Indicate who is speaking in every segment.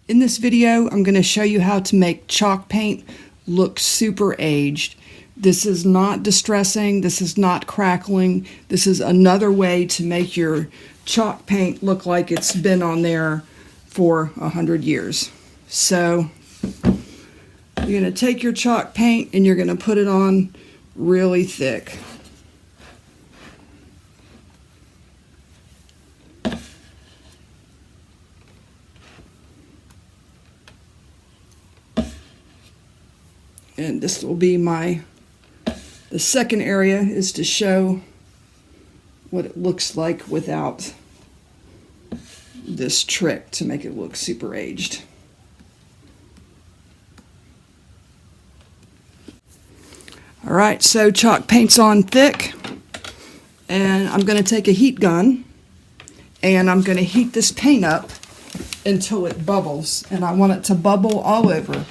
Speaker 1: In this video, I'm going to show you how to make chalk paint look super aged. This is not distressing, this is not crackling, this is another way to make your chalk paint look like it's been on there for 100 years. So, you're going to take your chalk paint and you're going to put it on really thick. And this will be the second area is to show what it looks like without this trick to make it look super aged. Alright, so chalk paint's on thick, and I'm going to take a heat gun and I'm going to heat this paint up until it bubbles, and I want it to bubble all over.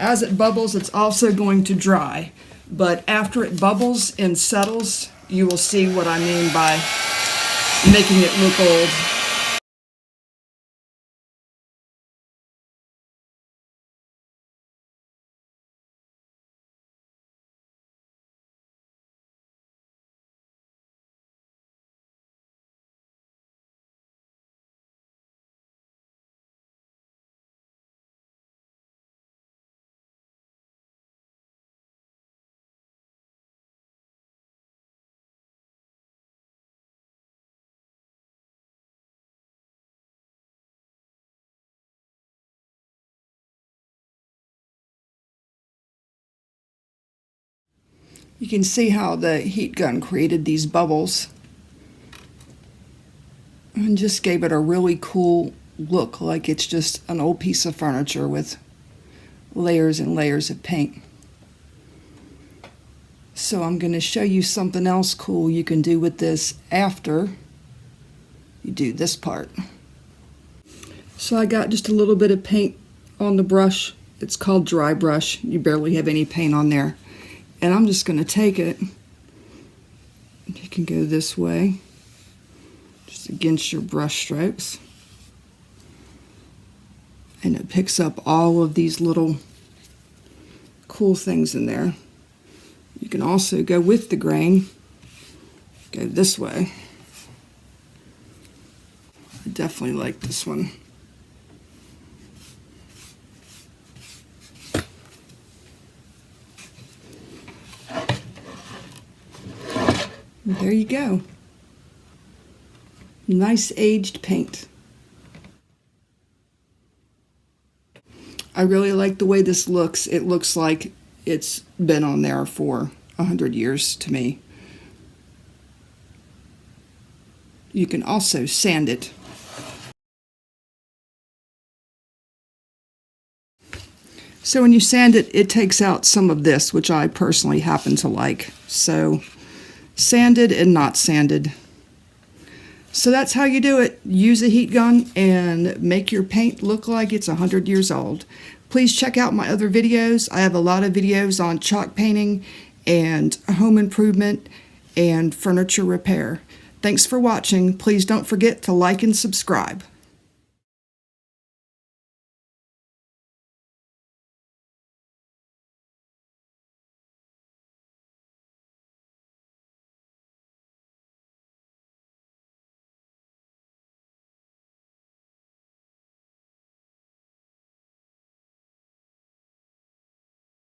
Speaker 1: As it bubbles, it's also going to dry, but after it bubbles and settles, you will see what I mean by making it look old. You can see how the heat gun created these bubbles and just gave it a really cool look, like it's just an old piece of furniture with layers and layers of paint. So I'm going to show you something else cool you can do with this after you do this part. So I got just a little bit of paint on the brush. It's called dry brush. You barely have any paint on there. And I'm just going to take it, you can go this way, just against your brush strokes, and it picks up all of these little cool things in there. You can also go with the grain, go this way. I definitely like this one. There you go. Nice aged paint. I really like the way this looks. It looks like it's been on there for 100 years to me. You can also sand it. So when you sand it, it takes out some of this, which I personally happen to like. So sanded and not sanded. So that's how you do it. Use a heat gun and make your paint look like it's 100 years old. Please check out my other videos. I have a lot of videos on chalk painting and home improvement and furniture repair. Thanks for watching. Please don't forget to like and subscribe.